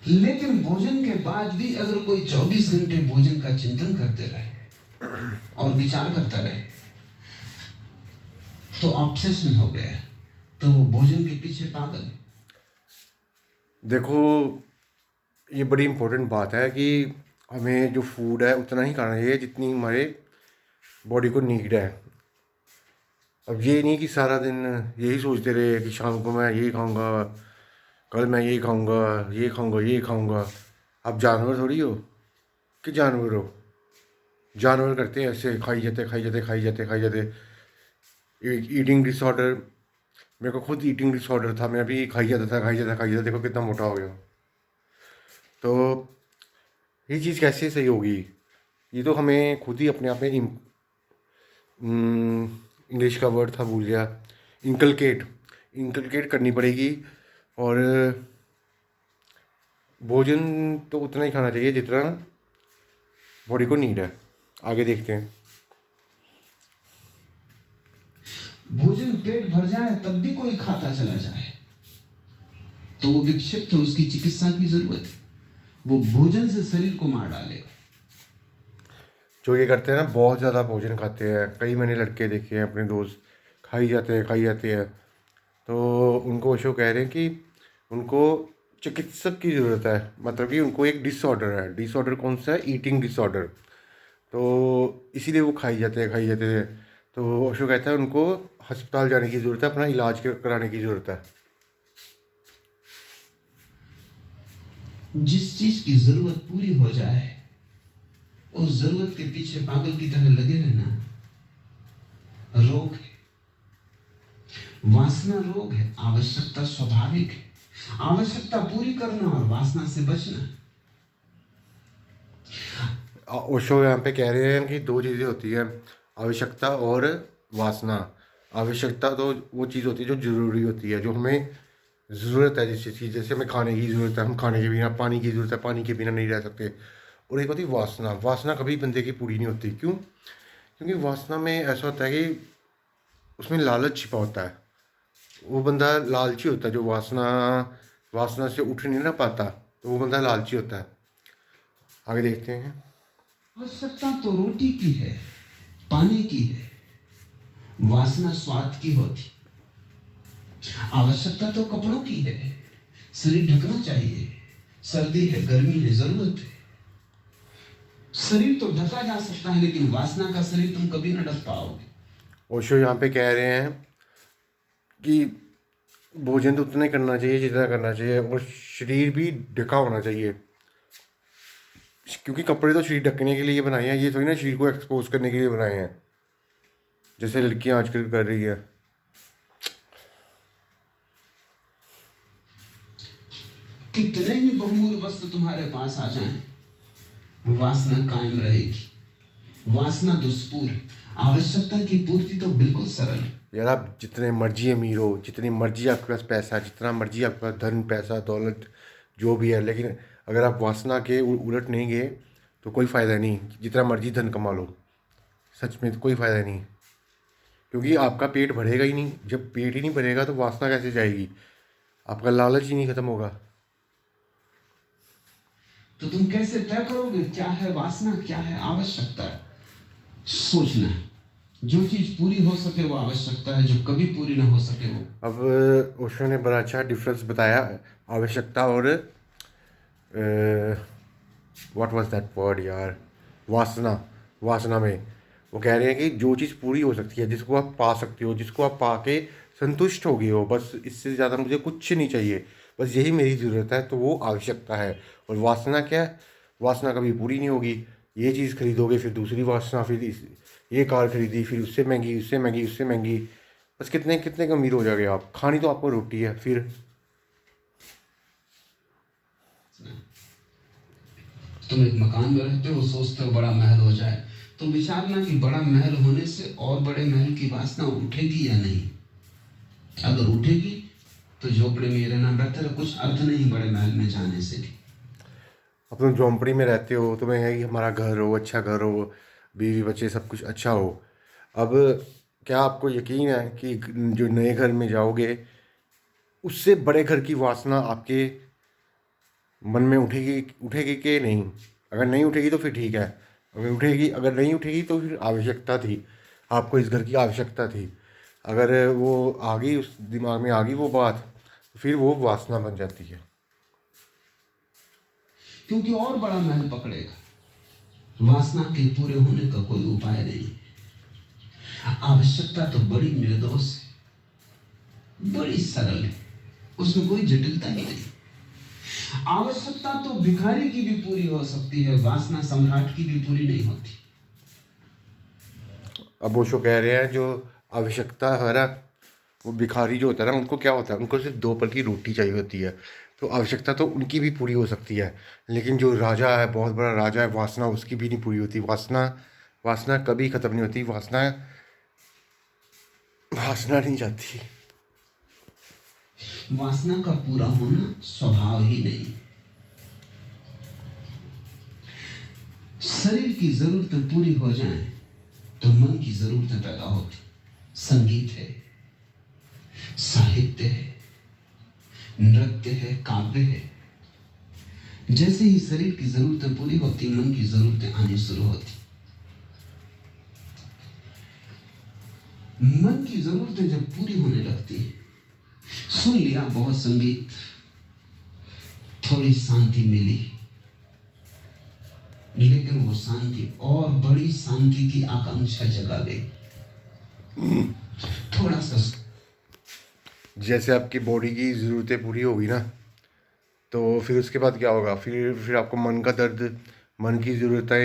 लेकिन भोजन के बाद भी अगर कोई 24 घंटे भोजन का चिंतन करते रहे और विचार करता रहे तो ऑब्सेशन हो गया, तो वो भोजन के पीछे पागल है। देखो, ये बड़ी इम्पोर्टेंट बात है कि हमें जो फूड है उतना ही खाना चाहिए जितनी हमारे बॉडी को नीड है। अब ये नहीं कि सारा दिन यही सोचते रहे कि शाम को मैं ये खाऊंगा, कल मैं ये खाऊंगा, ये खाऊंगा, ये खाऊंगा। आप जानवर थोड़ी हो कि जानवर हो। जानवर करते हैं ऐसे, खाई जाते खाई जाते खाई जाते खाई जाते। ईटिंग डिसऑर्डर, मेरे को खुद ईटिंग डिसऑर्डर था, मैं भी खाई जाता था खाई जाता खाई जाता, देखो कितना मोटा हो गया। तो ये चीज़ कैसे सही होगी? ये तो हमें खुद ही अपने आप में इंग्लिश का वर्ड था भूल गया, इंकलकेट इंकलकेट करनी पड़ेगी। और भोजन तो उतना ही खाना चाहिए जितना बॉडी को नीड है। आगे देखते हैं। भोजन पेट भर जाए तब भी कोई खाता चला जाए तो वो विक्षिप्त है, उसकी चिकित्सा की जरूरत है। वो भोजन से शरीर को मार डालेगा। जो ये करते हैं ना, बहुत ज़्यादा भोजन खाते हैं, कई मैंने लड़के देखे हैं अपने दोस्त, खाई जाते हैं खाई जाते हैं। तो उनको ओशो कह रहे हैं कि उनको चिकित्सक की ज़रूरत है, मतलब कि उनको एक डिसऑर्डर है। डिसऑर्डर कौन सा है? Eating disorder. तो इसीलिए वो खाई जाते हैं खाई जाते हैं। तो ओशो कहता है उनको अस्पताल जाने की ज़रूरत है, अपना इलाज कराने की ज़रूरत है। जिस चीज की जरूरत पूरी हो जाए उस जरूरत के पीछे पागल की तरह लगे रहना रोग है। वासना रोग है, आवश्यकता स्वाभाविक है। आवश्यकता पूरी करना और वासना से बचना। ओशो यहाँ पे कह रहे हैं कि दो चीज़ें होती हैं, आवश्यकता और वासना। आवश्यकता तो वो चीज़ होती है जो ज़रूरी होती है, जो हमें ज़रूरत है जिस चीज़, जैसे हमें खाने की ज़रूरत है, हम खाने के बिना, पानी की ज़रूरत है, पानी के बिना नहीं रह सकते। और एक होती है वासना। वासना कभी बंदे की पूरी नहीं होती। क्यों? क्योंकि वासना में ऐसा होता है कि उसमें लालच छिपा होता है। वो बंदा लालची होता है जो वासना वासना से उठ नहीं ना पाता, तो वो बंदा लालची होता है। आगे देखते हैं। आवश्यकता तो रोटी की है, पानी की है। वासना स्वाद की होती। आवश्यकता तो कपड़ों की है, शरीर ढकना चाहिए। सर्दी है, गर्मी है, जरूरत है। शरीर तो ढका जा सकता है लेकिन वासना का शरीर तुम कभी न ढक पाओगे। ओशो यहाँ पे कह रहे हैं कि भोजन तो उतना ही करना चाहिए जितना करना चाहिए, और शरीर भी ढका होना चाहिए। क्योंकि कपड़े तो शरीर ढकने के लिए बनाए हैं, ये थोड़ी ना शरीर को एक्सपोज करने के लिए बनाए हैं, जैसे लड़कियां आजकल कर रही है। कितने ही बहुमूल्य वस्तु तुम्हारे पास आ जाएं, वासना कायम रहेगी। वासना दुष्पूर है। आवश्यकता की पूर्ति तो बिल्कुल सरल है। यार, आप जितने मर्जी अमीर हो, जितनी मर्जी आपके पास पैसा, जितना मर्जी आपके पास धन पैसा दौलत जो भी है, लेकिन अगर आप वासना के उलट नहीं गए तो कोई फ़ायदा नहीं। जितना मर्जी धन कमा लो, सच में तो कोई फ़ायदा नहीं। क्योंकि आपका पेट भरेगा ही नहीं। जब पेट ही नहीं भरेगा तो वासना कैसे जाएगी? आपका लालच ही नहीं ख़त्म होगा। तो तुम कैसे तय करोगे क्या है वासना, क्या है आवश्यकता? सोचना है। जो चीज पूरी हो सके वो आवश्यकता है, जो कभी पूरी ना हो सके वो। अब ओशो ने बड़ा अच्छा डिफरेंस बताया आवश्यकता और व्हाट वाज दैट वर्ड यार, वासना। वासना में वो कह रहे हैं कि जो चीज़ पूरी हो सकती है, जिसको आप पा सकते हो, जिसको आप पा के संतुष्ट हो गए हो, बस इससे ज़्यादा मुझे कुछ नहीं चाहिए, बस यही मेरी ज़रूरत है, तो वो आवश्यकता है। और वासना क्या है? वासना कभी पूरी नहीं होगी। ये चीज़ खरीदोगे, फिर दूसरी वासना, फिर ये कार खरीदी, फिर उससे महंगी, उससे महंगी, उससे महंगी। बस कितने कितने का अमीर हो जाओगे आप? खानी तो आपको रोटी है फिर। तुम एक मकान में रहते हो, सोचते हो बड़ा महल हो जाए, तो विचारना कि बड़ा महल होने से और बड़े महल की वासना उठेगी या नहीं। अगर उठेगी तो झोपड़े में ही रहना बेहतर है, कुछ अर्थ नहीं बड़े महल में जाने से भी। अब तुम झोंपड़ी में रहते हो, तुम्हें है कि हमारा घर हो, अच्छा घर हो, बीवी बच्चे सब कुछ अच्छा हो। अब क्या आपको यकीन है कि जो नए घर में जाओगे उससे बड़े घर की वासना आपके मन में उठेगी उठेगी कि नहीं। अगर नहीं उठेगी तो फिर ठीक है, अगर उठेगी, अगर नहीं उठेगी तो फिर आवश्यकता थी, आपको इस घर की आवश्यकता थी। अगर वो आ गई, उस दिमाग में आ गई वो बात, फिर वो वासना बन जाती है। क्योंकि और बड़ा महल पकड़ेगा। वासना के पूरे होने का कोई उपाय नहीं। आवश्यकता तो बड़ी निर्दोष है, बड़ी सरल है, उसमें कोई जटिलता ही नहीं। आवश्यकता तो भिखारी की भी पूरी हो सकती है, वासना सम्राट की भी पूरी नहीं होती। अब ओशो कह रहे हैं जो आवश्यकता है ना, वो भिखारी जो होता है ना, उनको क्या होता है, उनको सिर्फ 2 पल की रोटी चाहिए होती है। तो आवश्यकता तो उनकी भी पूरी हो सकती है, लेकिन जो राजा है, बहुत बड़ा राजा है, वासना उसकी भी नहीं पूरी होती। वासना वासना कभी ख़त्म नहीं होती। वासना वासना नहीं जाती। वासना का पूरा होना स्वभाव ही नहीं। शरीर की जरूरतें पूरी हो जाएं तो मन की जरूरतें पैदा होती। संगीत है, साहित्य है, नृत्य है, काव्य है। जैसे ही शरीर की जरूरतें पूरी होती, मन की जरूरतें आनी शुरू होती। मन की जरूरतें जब पूरी होने लगती, सुन लिया बहुत संगीत, थोड़ी शांति मिली, लेकिन वो शांति और बड़ी शांति की आकांक्षा जगा गई। थोड़ा सा जैसे आपकी बॉडी की ज़रूरतें पूरी होगी ना, तो फिर उसके बाद क्या होगा, फिर आपको मन का दर्द, मन की ज़रूरतें